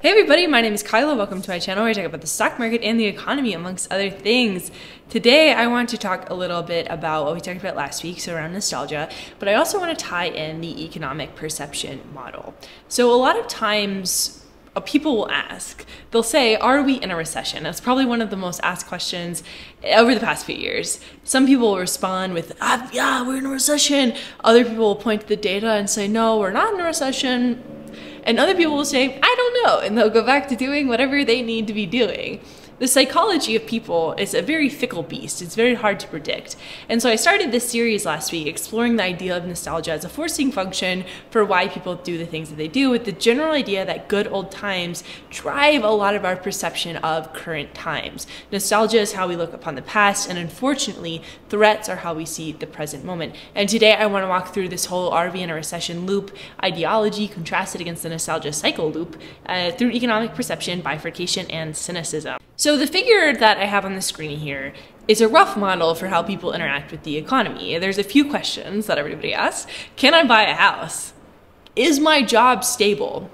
Hey everybody, my name is Kyla. Welcome to my channel where I talk about the stock market and the economy amongst other things. Today I want to talk a little bit about what we talked about last week, so around nostalgia, but I also want to tie in the economic perception model. So a lot of times people will ask, they'll say, are we in a recession? That's probably one of the most asked questions over the past few years. Some people will respond with, yeah, we're in a recession. Other people will point to the data and say, no, we're not in a recession. And other people will say, I don't know, and they'll go back to doing whatever they need to be doing. The psychology of people is a very fickle beast. It's very hard to predict. And so I started this series last week exploring the idea of nostalgia as a forcing function for why people do the things that they do, with the general idea that good old times drive a lot of our perception of current times. Nostalgia is how we look upon the past, and unfortunately, threats are how we see the present moment. And today I want to walk through this whole are we in a recession loop ideology contrasted against the nostalgia cycle loop through economic perception, bifurcation, and cynicism. So the figure that I have on the screen here is a rough model for how people interact with the economy. There's a few questions that everybody asks. Can I buy a house? Is my job stable?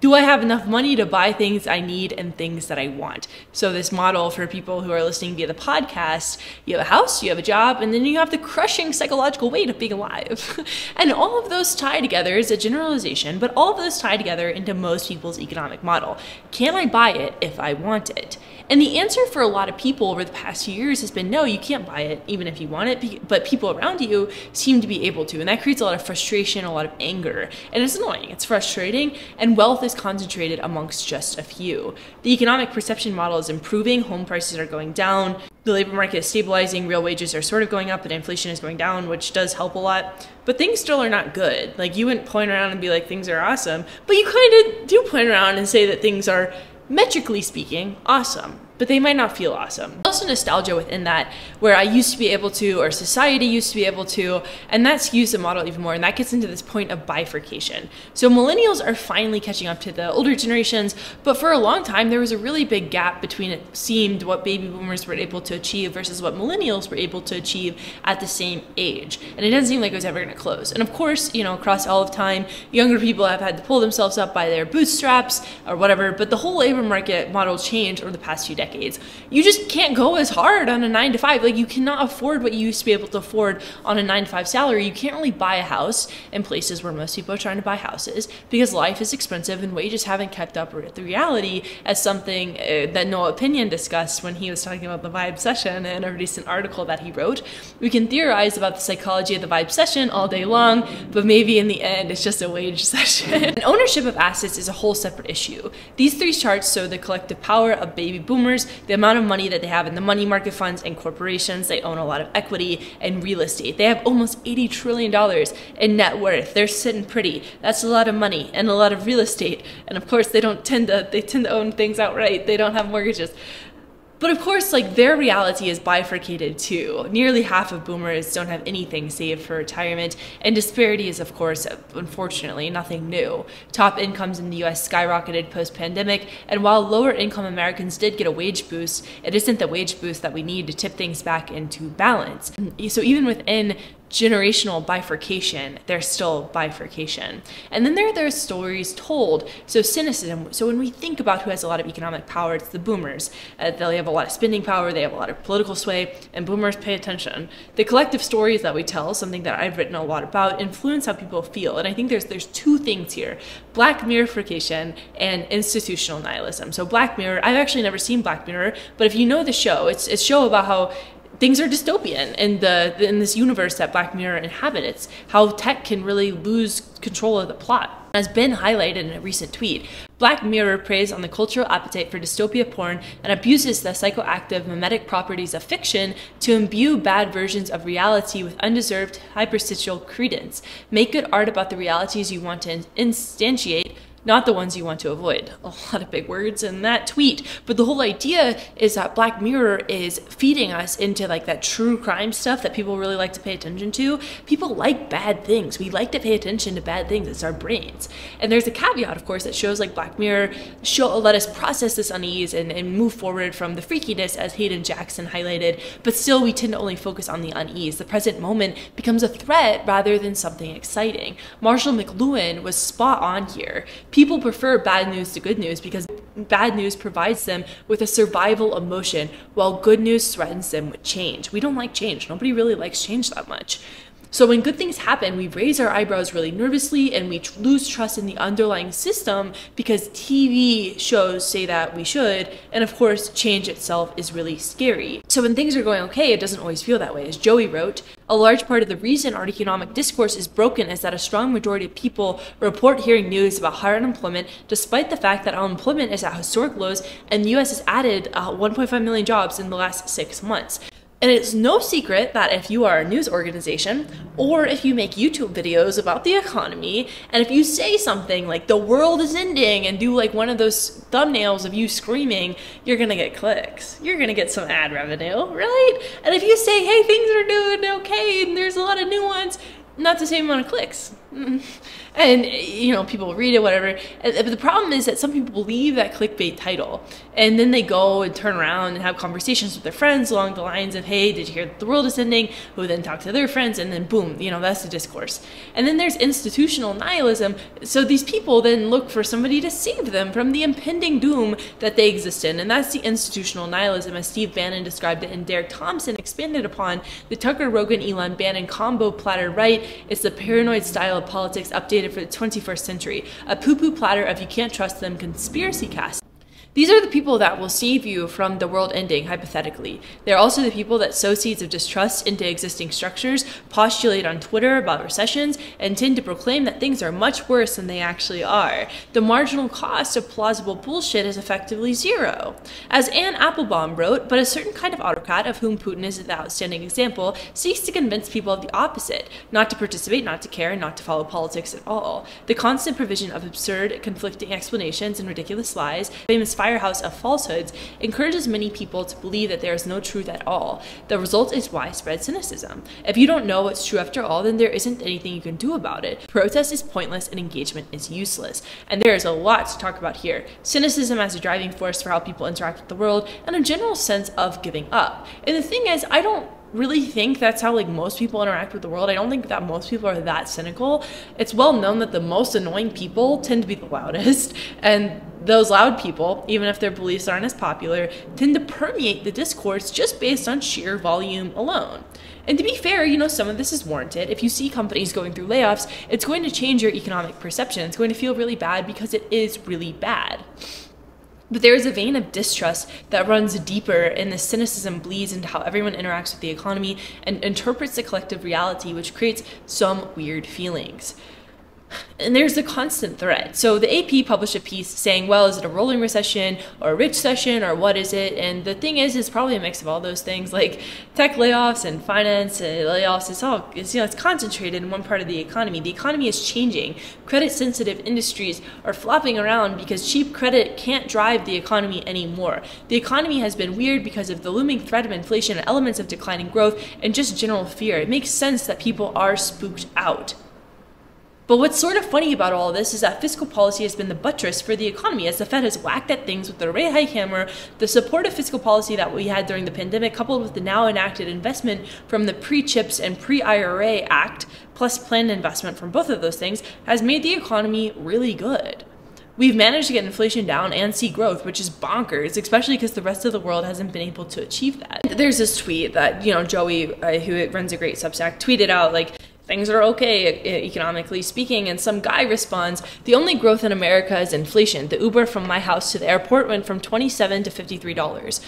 Do I have enough money to buy things I need and things that I want? So this model for people who are listening via the podcast, you have a house, you have a job, and then you have the crushing psychological weight of being alive. And all of those tie together is a generalization, but all of those tie together into most people's economic model. Can I buy it if I want it? And the answer for a lot of people over the past few years has been no, you can't buy it even if you want it, but people around you seem to be able to. And that creates a lot of frustration, a lot of anger. And it's annoying, it's frustrating, and wealth is concentrated amongst just a few. The economic perception model is improving, home prices are going down, the labor market is stabilizing, real wages are sort of going up, and inflation is going down, which does help a lot. But things still are not good. Like, you wouldn't point around and be like, things are awesome, but you kind of do point around and say that things are, metrically speaking, awesome, but they might not feel awesome. Also nostalgia within that, where I used to be able to, or society used to be able to, and that skews the model even more, and that gets into this point of bifurcation. So millennials are finally catching up to the older generations, but for a long time there was a really big gap between, it seemed, what baby boomers were able to achieve versus what millennials were able to achieve at the same age. And it doesn't seem like it was ever gonna close. And of course, you know, across all of time, younger people have had to pull themselves up by their bootstraps or whatever, but the whole labor market model changed over the past few decades. You just can't go as hard on a 9-to-5. Like, you cannot afford what you used to be able to afford on a 9-to-5 salary. You can't really buy a house in places where most people are trying to buy houses because life is expensive and wages haven't kept up with the reality, as something that Noah Opinion discussed when he was talking about the vibe session in a recent article that he wrote. We can theorize about the psychology of the vibe session all day long, but maybe in the end it's just a wage session. And ownership of assets is a whole separate issue. These three charts show the collective power of baby boomers, the amount of money that they have in the money market funds and corporations. They own a lot of equity and real estate. They have almost $80 trillion in net worth. They're sitting pretty. That's a lot of money and a lot of real estate. And of course, they tend to own things outright. They don't have mortgages. But of course, like, their reality is bifurcated too. Nearly half of boomers don't have anything saved for retirement, and disparity is, of course, unfortunately, nothing new. Top incomes in the US skyrocketed post-pandemic, and while lower income Americans did get a wage boost, it isn't the wage boost that we need to tip things back into balance. So even within generational bifurcation, there's still bifurcation. And then there's stories told. So cynicism. So when we think about who has a lot of economic power, it's the boomers. They have a lot of spending power, they have a lot of political sway, and boomers pay attention. The collective stories that we tell, something that I've written a lot about, influence how people feel. And I think there's two things here: Black Mirrorification and institutional nihilism. So Black Mirror, I've actually never seen Black Mirror, but if you know the show, it's a show about how things are dystopian in this universe that Black Mirror inhabits, how tech can really lose control of the plot. As been highlighted in a recent tweet, Black Mirror preys on the cultural appetite for dystopia porn and abuses the psychoactive mimetic properties of fiction to imbue bad versions of reality with undeserved hyperstitial credence. Make good art about the realities you want to instantiate, not the ones you want to avoid. A lot of big words in that tweet. But the whole idea is that Black Mirror is feeding us into like that true crime stuff that people really like to pay attention to. People like bad things. We like to pay attention to bad things. It's our brains. And there's a caveat, of course, that shows like Black Mirror let us process this unease and move forward from the freakiness, as Hayden Jackson highlighted. But still, we tend to only focus on the unease. The present moment becomes a threat rather than something exciting. Marshall McLuhan was spot on here. People prefer bad news to good news because bad news provides them with a survival emotion, while good news threatens them with change. We don't like change. Nobody really likes change that much. So when good things happen, we raise our eyebrows really nervously and we lose trust in the underlying system because TV shows say that we should. And of course, change itself is really scary. So when things are going okay, it doesn't always feel that way. As Joey wrote, a large part of the reason our economic discourse is broken is that a strong majority of people report hearing news about higher unemployment, despite the fact that unemployment is at historic lows and the US has added 1.5 million jobs in the last 6 months. And it's no secret that if you are a news organization, or if you make YouTube videos about the economy, and if you say something like the world is ending and do like one of those thumbnails of you screaming, you're gonna get clicks. You're gonna get some ad revenue, right? And if you say, hey, things are doing okay and there's a lot of new ones, not the same amount of clicks. And, you know, people read it, whatever. But the problem is that some people believe that clickbait title. And then they go and turn around and have conversations with their friends along the lines of, hey, did you hear that the world is ending? Who then talk to their friends, and then boom, you know, that's the discourse. And then there's institutional nihilism. So these people then look for somebody to save them from the impending doom that they exist in. And that's the institutional nihilism, as Steve Bannon described it, and Derek Thompson expanded upon the Tucker Rogan Elon Bannon combo platter right. It's the paranoid style of politics updated for the 21st century, a poo-poo platter of you can't trust them conspiracy cast. These are the people that will save you from the world ending, hypothetically. They're also the people that sow seeds of distrust into existing structures, postulate on Twitter about recessions, and tend to proclaim that things are much worse than they actually are. The marginal cost of plausible bullshit is effectively zero. As Anne Applebaum wrote, but a certain kind of autocrat, of whom Putin is the outstanding example, seeks to convince people of the opposite, not to participate, not to care, and not to follow politics at all. The constant provision of absurd, conflicting explanations and ridiculous lies, famous firehouse of falsehoods, encourages many people to believe that there is no truth at all. The result is widespread cynicism. If you don't know what's true after all, then there isn't anything you can do about it. Protest is pointless and engagement is useless. And there is a lot to talk about here. Cynicism as a driving force for how people interact with the world, and a general sense of giving up. And the thing is, I don't really think that's how like most people interact with the world. I don't think that most people are that cynical. It's well known that the most annoying people tend to be the loudest, and those loud people, even if their beliefs aren't as popular, tend to permeate the discourse just based on sheer volume alone. And to be fair, you know, some of this is warranted. If you see companies going through layoffs, it's going to change your economic perception. It's going to feel really bad because it is really bad. But there is a vein of distrust that runs deeper, and the cynicism bleeds into how everyone interacts with the economy and interprets the collective reality, which creates some weird feelings. And there's the constant threat. So the AP published a piece saying, well, is it a rolling recession or a rich recession, or what is it? And the thing is, it's probably a mix of all those things, like tech layoffs and finance layoffs. It's concentrated in one part of the economy. The economy is changing. Credit sensitive industries are flopping around because cheap credit can't drive the economy anymore. The economy has been weird because of the looming threat of inflation, elements of declining growth, and just general fear. It makes sense that people are spooked out. But what's sort of funny about all of this is that fiscal policy has been the buttress for the economy, as the Fed has whacked at things with the rate hike hammer. The supportive fiscal policy that we had during the pandemic, coupled with the now enacted investment from the pre-CHIPS and pre-IRA Act, plus planned investment from both of those things, has made the economy really good. We've managed to get inflation down and see growth, which is bonkers, especially because the rest of the world hasn't been able to achieve that. There's this tweet that, you know, Joey, who runs a great Substack, tweeted out, like, things are okay economically speaking, and some guy responds, the only growth in America is inflation. The Uber from my house to the airport went from $27 to $53.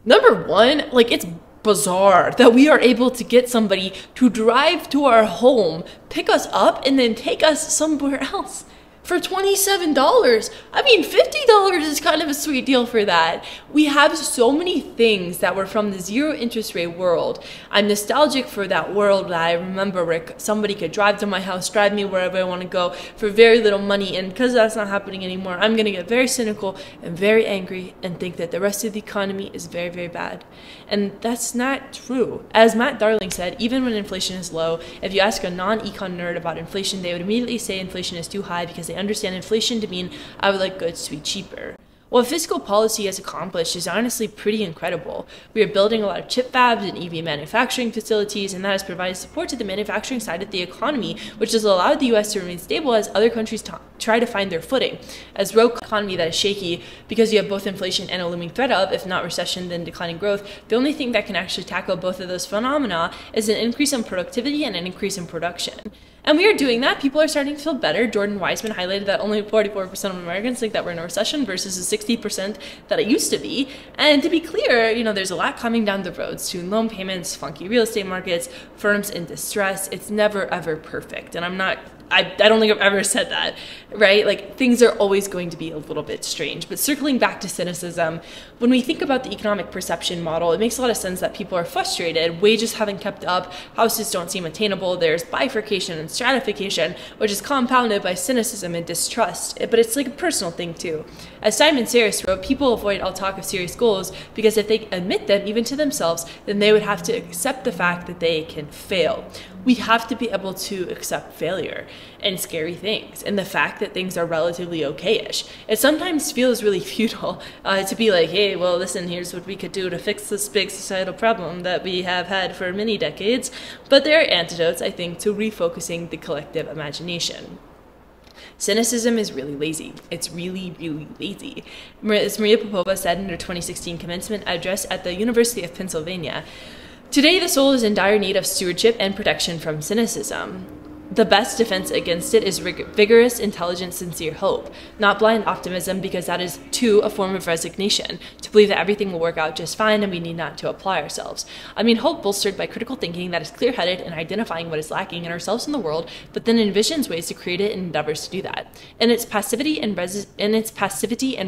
Number one, like, it's bizarre that we are able to get somebody to drive to our home, pick us up, and then take us somewhere else for $27. I mean, $50 is kind of a sweet deal for that. We have so many things that were from the zero interest rate world. I'm nostalgic for that world that I remember where somebody could drive to my house, drive me wherever I want to go for very little money. And because that's not happening anymore, I'm going to get very cynical and very angry and think that the rest of the economy is very, very bad. And that's not true. As Matt Darling said, even when inflation is low, if you ask a non-econ nerd about inflation, they would immediately say inflation is too high because they understand inflation to mean I would like goods to be cheaper. What fiscal policy has accomplished is honestly pretty incredible. We are building a lot of chip fabs and EV manufacturing facilities, and that has provided support to the manufacturing side of the economy, which has allowed the US to remain stable as other countries try to find their footing. As rogue economy that is shaky because you have both inflation and a looming threat of, if not recession, then declining growth, the only thing that can actually tackle both of those phenomena is an increase in productivity and an increase in production. And we are doing that. People are starting to feel better. Jordan Weisman highlighted that only 44% of Americans think that we're in a recession versus the 60% that it used to be. And to be clear, there's a lot coming down the road. Student loan payments, funky real estate markets, firms in distress. It's never, ever perfect. And I don't think I've ever said that, right? Like, things are always going to be a little bit strange. But circling back to cynicism, when we think about the economic perception model, it makes a lot of sense that people are frustrated. Wages haven't kept up. Houses don't seem attainable. There's bifurcation and stratification, which is compounded by cynicism and distrust. But it's like a personal thing too. As Simon Saris wrote, people avoid all talk of serious goals because if they admit them, even to themselves, then they would have to accept the fact that they can fail. We have to be able to accept failure and scary things and the fact that things are relatively okay-ish. It sometimes feels really futile to be like, hey, well, listen, here's what we could do to fix this big societal problem that we have had for many decades. But there are antidotes, I think, to refocusing the collective imagination. Cynicism is really lazy. It's really, really lazy. As Maria Popova said in her 2016 commencement address at the University of Pennsylvania, "Today the soul is in dire need of stewardship and protection from cynicism. The best defense against it is vigorous, intelligent, sincere hope, not blind optimism, because that is, too, a form of resignation, to believe that everything will work out just fine and we need not to apply ourselves. I mean hope bolstered by critical thinking that is clear-headed in identifying what is lacking in ourselves and the world, but then envisions ways to create it and endeavors to do that. In its passivity and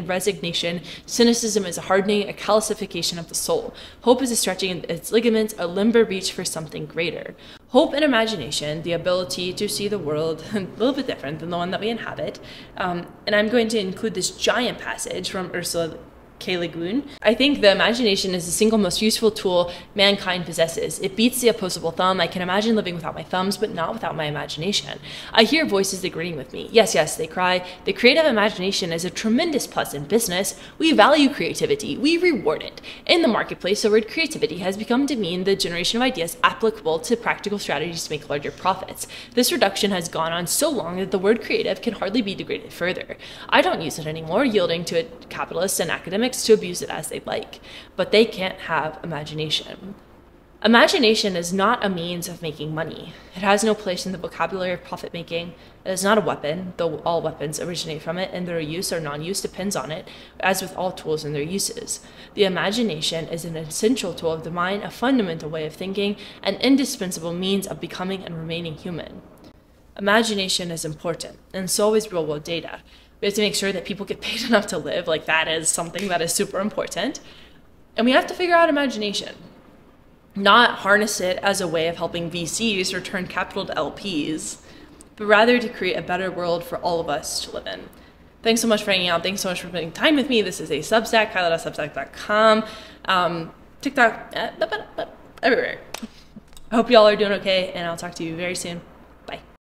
resignation, cynicism is a hardening, a calcification of the soul. Hope is a stretching its ligaments, a limber reach for something greater. Hope and imagination, the ability to see the world a little bit different than the one that we inhabit. And I'm going to include this giant passage from Ursula K. Le Guin. I think the imagination is the single most useful tool mankind possesses. It beats the opposable thumb. I can imagine living without my thumbs, but not without my imagination. I hear voices agreeing with me. Yes, yes, they cry. The creative imagination is a tremendous plus in business. We value creativity. We reward it. In the marketplace, the word creativity has become to mean the generation of ideas applicable to practical strategies to make larger profits. This reduction has gone on so long that the word creative can hardly be degraded further. I don't use it anymore, yielding to it capitalists and academics to abuse it as they like, but they can't have imagination. Imagination is not a means of making money. It has no place in the vocabulary of profit making. It is not a weapon, though all weapons originate from it, and their use or non-use depends on it, as with all tools and their uses. The imagination is an essential tool of the mind, a fundamental way of thinking, an indispensable means of becoming and remaining human. Imagination is important, and so is real-world data. We have to make sure that people get paid enough to live. Like, that is something that is super important. And we have to figure out imagination, not harness it as a way of helping VCs return capital to LPs, but rather to create a better world for all of us to live in. Thanks so much for hanging out. Thanks so much for spending time with me. This is a Substack, Kyla.substack.com, TikTok, everywhere. I hope y'all are doing okay, and I'll talk to you very soon. Bye.